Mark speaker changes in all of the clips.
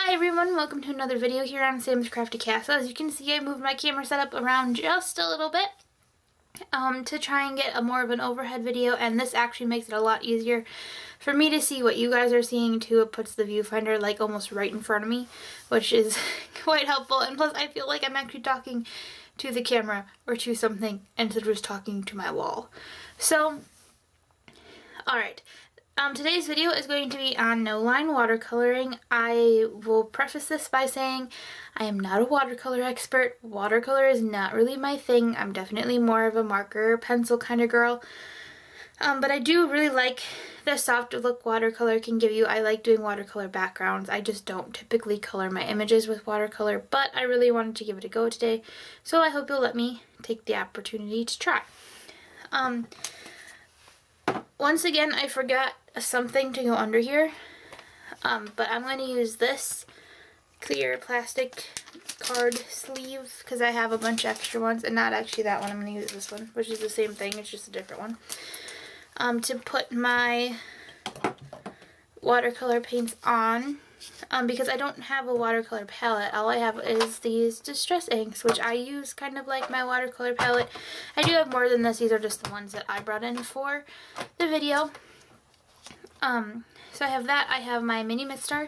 Speaker 1: Hi everyone, welcome to another video here on Sam's Crafty Castle. As you can see, I moved my camera setup around just a little bit to try and get a more of an overhead video, and this actually makes it a lot easier for me to see what you guys are seeing too. It puts the viewfinder like almost right in front of me, which is quite helpful, and plus I feel like I'm actually talking to the camera or to something instead of just talking to my wall. So, alright. Today's video is going to be on no line watercoloring. I will preface this by saying I am not a watercolor expert. Watercolor is not really my thing. I'm definitely more of a marker, pencil kind of girl. But I do really like the soft look watercolor can give you. I like doing watercolor backgrounds. I just don't typically color my images with watercolor, but I really wanted to give it a go today. So I hope you'll let me take the opportunity to try. Once again, I forgot something to go under here, but I'm going to use this clear plastic card sleeve because I have a bunch of extra ones, and not actually that one. I'm going to use this one, which is the same thing, it's just a different one, to put my watercolor paints on, because I don't have a watercolor palette. All I have is these distress inks, which I use kind of like my watercolor palette. I do have more than this. These are just the ones that I brought in for the video. So I have that. I have my mini Midstar.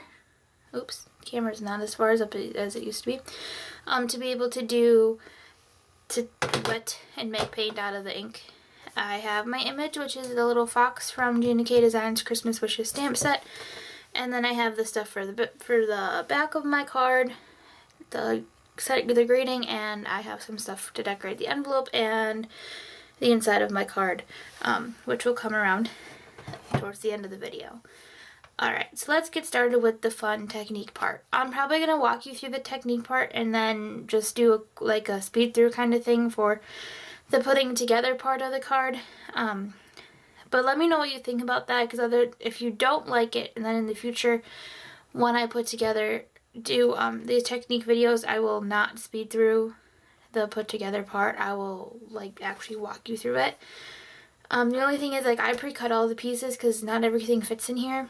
Speaker 1: Oops, camera's not as far as up as it used to be. To be able to wet and make paint out of the ink. I have my image, which is the little fox from Gina K Designs Christmas Wishes stamp set. And then I have the stuff for the back of my card, the grading, and I have some stuff to decorate the envelope and the inside of my card, which will come around towards the end of the video. Alright, so let's get started with the fun technique part. I'm probably going to walk you through the technique part and then just do like a speed through kind of thing for the putting together part of the card. But let me know what you think about that, because if you don't like it, and then in the future when I put together these technique videos, I will not speed through the put together part. I will like actually walk you through it. The only thing is, like, I pre-cut all the pieces because not everything fits in here.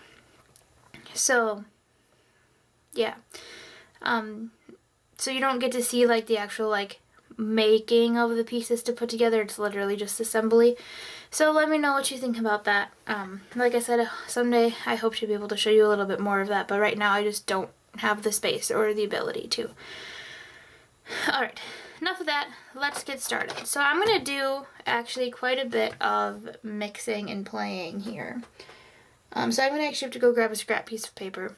Speaker 1: So, yeah. So you don't get to see, like, the actual, like, making of the pieces to put together. It's literally just assembly. So let me know what you think about that. Like I said, someday I hope to be able to show you a little bit more of that, but right now I just don't have the space or the ability to. Alright. Enough of that, let's get started. So I'm going to do actually quite a bit of mixing and playing here. So I'm going to actually have to go grab a scrap piece of paper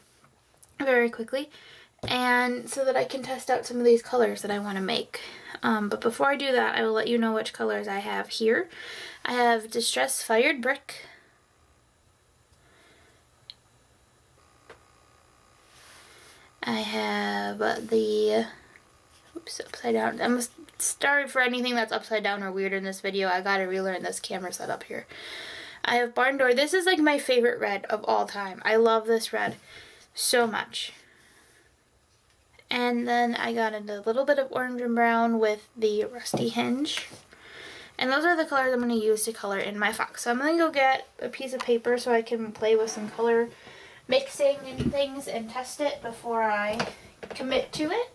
Speaker 1: very quickly, and so that I can test out some of these colors that I want to make. But before I do that, I will let you know which colors I have here. I have Distress Fired Brick, I have the oops, upside down. I'm sorry for anything that's upside down or weird in this video. I gotta relearn this camera setup here. I have Barn Door. This is like my favorite red of all time. I love this red so much. And then I got into a little bit of orange and brown with the Rusty Hinge. And those are the colors I'm going to use to color in my fox. So I'm going to go get a piece of paper so I can play with some color mixing and things and test it before I commit to it.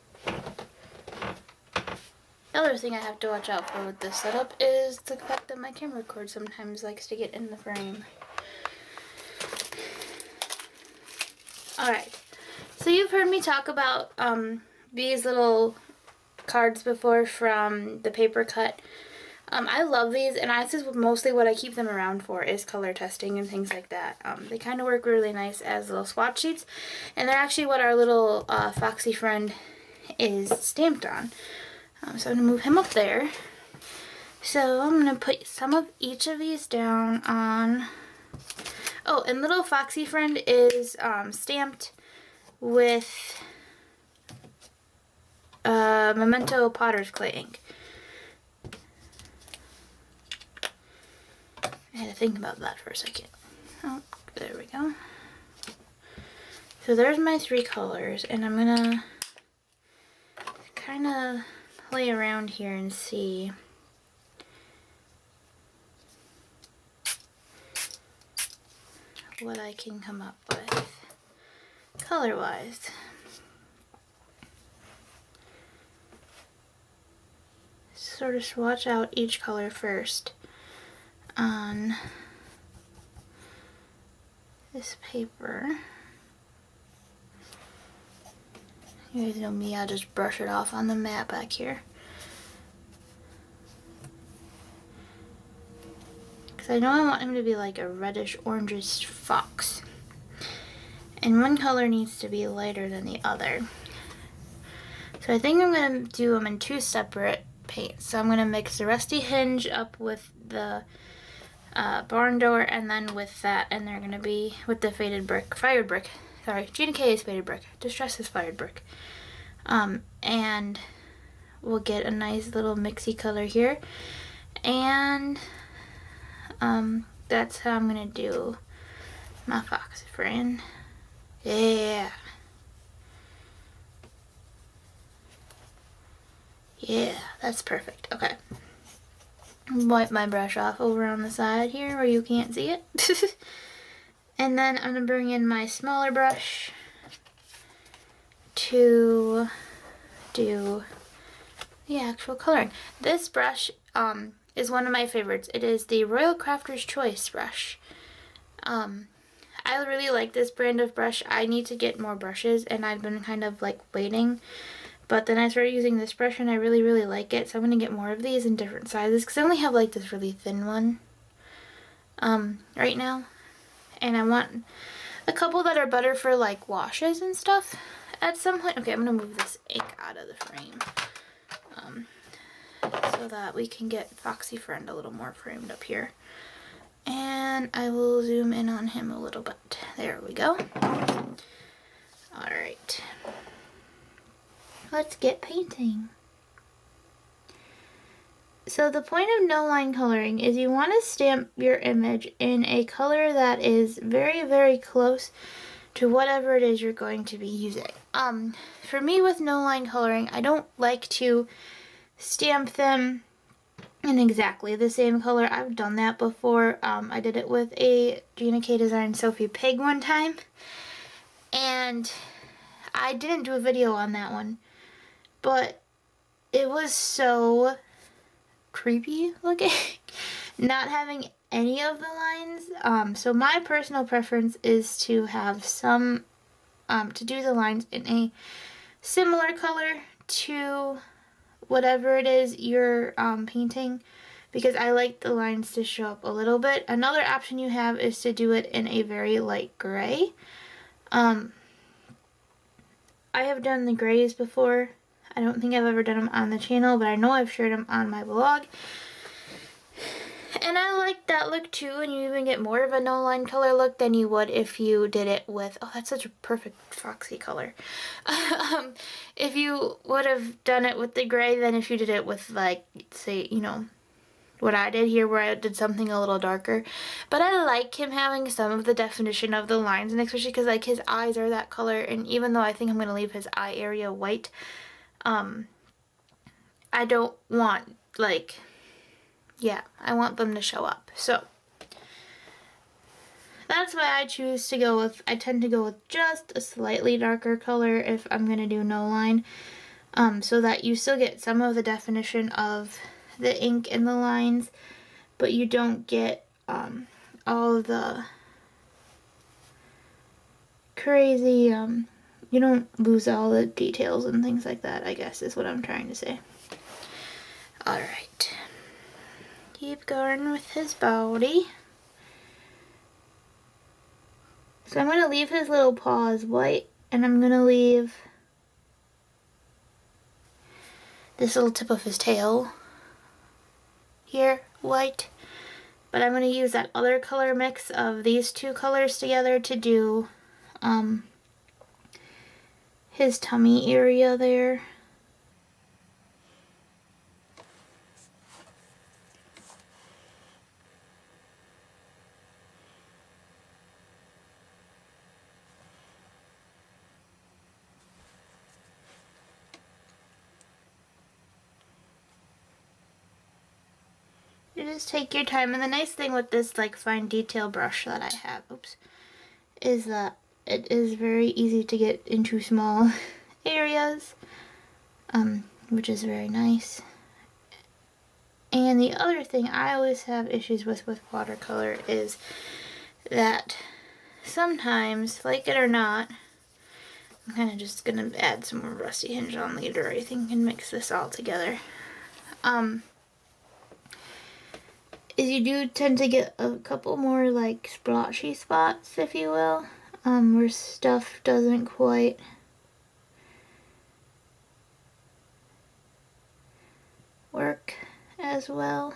Speaker 1: The other thing I have to watch out for with this setup is the fact that my camera cord sometimes likes to get in the frame. Alright, so you've heard me talk about these little cards before from the paper cut. I love these, and this is mostly what I keep them around for, is color testing and things like that. They kind of work really nice as little swatch sheets, and they're actually what our little foxy friend is stamped on. So I'm going to move him up there. So I'm going to put some of each of these down on... Oh, and little foxy friend is stamped with Memento Potter's Clay ink. I had to think about that for a second. Oh, there we go. So there's my three colors, and I'm going to kind of play around here and see what I can come up with color-wise. sort of swatch out each color first on this paper. You guys know me, I'll just brush it off on the mat back here. Because I know I want him to be like a reddish orangish fox. And one color needs to be lighter than the other. So I think I'm going to do them in two separate paints. So I'm going to mix the Rusty Hinge up with the barn door, and then with that, and they're going to be with the faded brick, fired brick. Sorry, Gina K is faded brick. Distress is fired brick. And we'll get a nice little mixy color here. And that's how I'm going to do my fox friend. Yeah. Yeah, that's perfect. Okay. Wipe my brush off over on the side here where you can't see it. And then I'm going to bring in my smaller brush to do the actual coloring. This brush is one of my favorites. It is the Royal Crafter's Choice brush. I really like this brand of brush. I need to get more brushes, and I've been kind of like waiting. But then I started using this brush and I really, really like it. So I'm going to get more of these in different sizes because I only have like this really thin one right now. And I want a couple that are better for like washes and stuff at some point. Okay, I'm going to move this ink out of the frame so that we can get Foxy Friend a little more framed up here. And I will zoom in on him a little bit. There we go. Alright. Let's get painting. So the point of no line coloring is you want to stamp your image in a color that is very, very close to whatever it is you're going to be using. For me with no line coloring, I don't like to stamp them in exactly the same color. I've done that before. I did it with a Gina K Design Sophie Pig one time. And I didn't do a video on that one. But it was so creepy looking, not having any of the lines. So my personal preference is to have some, to do the lines in a similar color to whatever it is you're painting, because I like the lines to show up a little bit. Another option you have is to do it in a very light gray. I have done the grays before. I don't think I've ever done them on the channel, but I know I've shared them on my blog. And I like that look too, and you even get more of a no line color look than you would if you did it with, oh, that's such a perfect foxy color. If you would have done it with the gray than if you did it with, like, say, you know, what I did here where I did something a little darker. But I like him having some of the definition of the lines, and especially because like his eyes are that color, and even though I think I'm going to leave his eye area white, I don't want, like, yeah, I want them to show up. So that's why I choose to go with, I tend to go with just a slightly darker color if I'm going to do no line, so that you still get some of the definition of the ink in the lines, but you don't get all the crazy, you don't lose all the details and things like that, I guess is what I'm trying to say. Alright. Keep going with his body. So I'm going to leave his little paws white, and I'm going to leave this little tip of his tail here white. But I'm going to use that other color mix of these two colors together to do his tummy area there. You just take your time, and the nice thing with this like fine detail brush that I have, oops, is that it is very easy to get into small areas, which is very nice. And the other thing I always have issues with watercolor is that sometimes, like it or not, I'm kind of just going to add some more Rusty Hinge on later, I think, and mix this all together. Is you do tend to get a couple more like splotchy spots, if you will, where stuff doesn't quite work as well,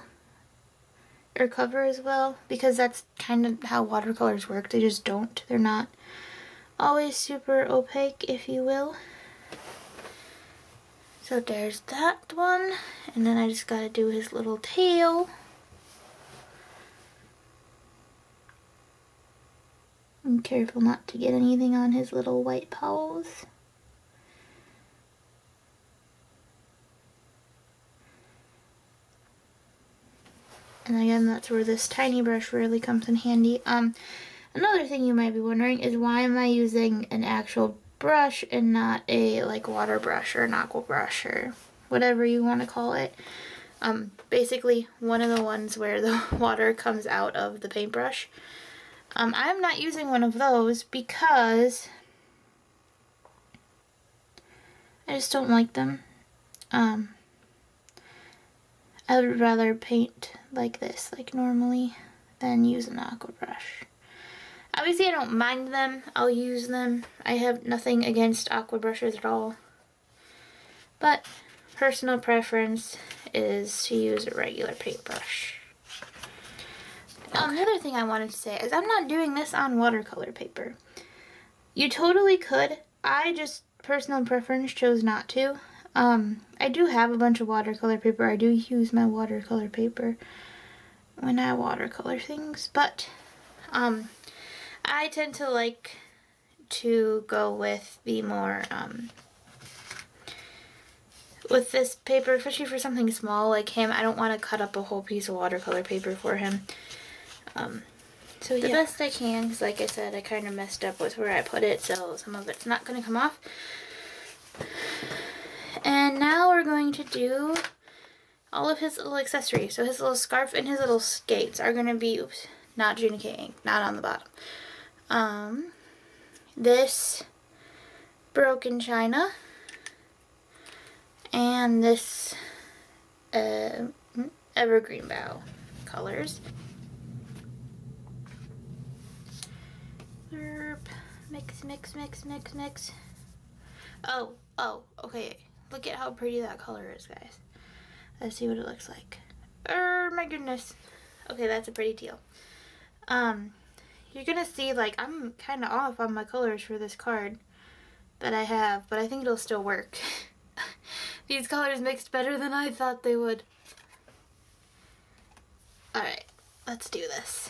Speaker 1: or cover as well, because that's kind of how watercolors work. They just don't. They're not always super opaque, if you will. So there's that one, and then I just gotta do his little tail. I'm careful not to get anything on his little white paws. And again, that's where this tiny brush really comes in handy. Another thing you might be wondering is, why am I using an actual brush and not a like water brush or an aqua brush or whatever you want to call it? Basically one of the ones where the water comes out of the paintbrush. I'm not using one of those because I just don't like them. I would rather paint like this, like normally, than use an aqua brush. Obviously I don't mind them, I'll use them. I have nothing against aqua brushes at all. But personal preference is to use a regular paintbrush. Another thing I wanted to say is I'm not doing this on watercolor paper. You totally could. I just, personal preference, chose not to. I do have a bunch of watercolor paper. I do use my watercolor paper when I watercolor things, but I tend to like to go with the more, with this paper, especially for something small like him. I don't want to cut up a whole piece of watercolor paper for him. So yeah, the best I can, because like I said, I kind of messed up with where I put it, so some of it's not going to come off. And now we're going to do all of his little accessories. So his little scarf and his little skates are going to be, oops, not Gina K ink, not on the bottom. This broken china and this evergreen bough colors. Mix, mix, mix, mix, mix. Oh, okay. Look at how pretty that color is, guys. Let's see what it looks like. My goodness. Okay, that's a pretty teal. You're gonna see, like, I'm kind of off on my colors for this card that I have, but I think it'll still work. These colors mixed better than I thought they would. Alright, let's do this.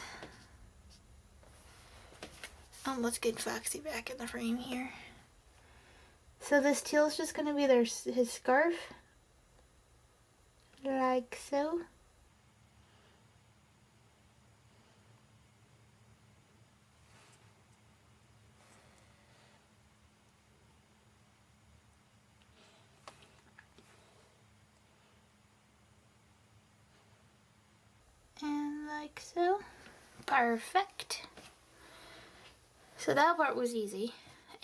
Speaker 1: Let's get Foxy back in the frame here. So this teal is just going to be his scarf, like so. And like so. Perfect. So that part was easy.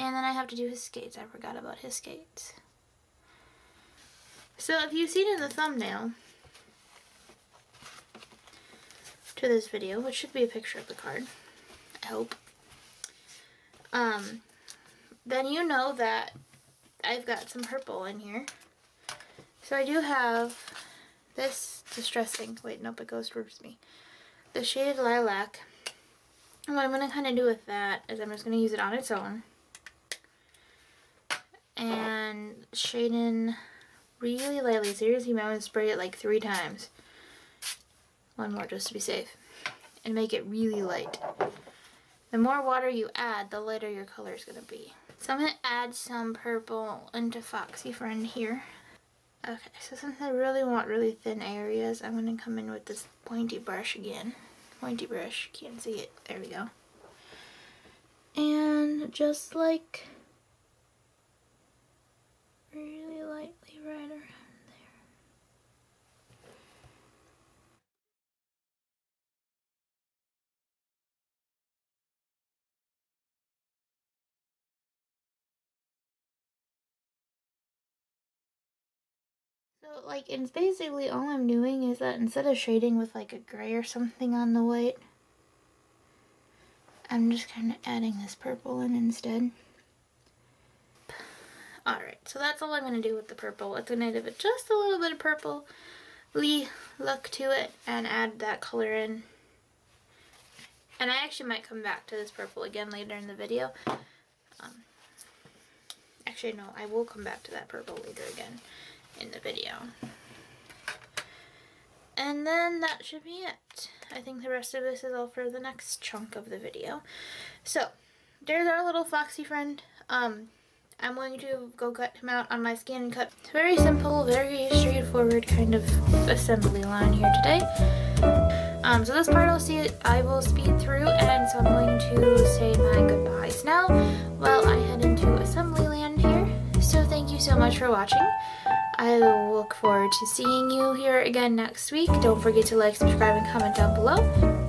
Speaker 1: And then I have to do his skates. I forgot about his skates. So if you've seen in the thumbnail to this video, which should be a picture of the card, I hope, then you know that I've got some purple in here. So I do have this distressing, wait, nope, it goes towards me, the shaded lilac. And what I'm going to kind of do with that is I'm just going to use it on its own and shade in really lightly. Seriously, I'm going to spray it like 3 times. One more just to be safe. And make it really light. The more water you add, the lighter your color is going to be. So I'm going to add some purple into Foxy Friend here. Okay, so since I really want really thin areas, I'm going to come in with this pointy brush again. Pointy brush, can't see it, there we go. And just like really lightly right around So like it's basically all I'm doing is that instead of shading with like a gray or something on the white, I'm just kind of adding this purple in instead. Alright, so that's all I'm going to do with the purple. It's going to give it just a little bit of purple-y look to it and add that color in. And I actually might come back to this purple again later in the video. Actually, no, I will come back to that purple later again in the video. And then that should be it. I think the rest of this is all for the next chunk of the video. So, there's our little foxy friend. I'm going to go cut him out on my scan cut. Very simple, very straightforward kind of assembly line here today. So this part I will speed through, and so I'm going to say my goodbyes now while I head into assembly land here. So thank you so much for watching. I will look forward to seeing you here again next week. Don't forget to like, subscribe, and comment down below.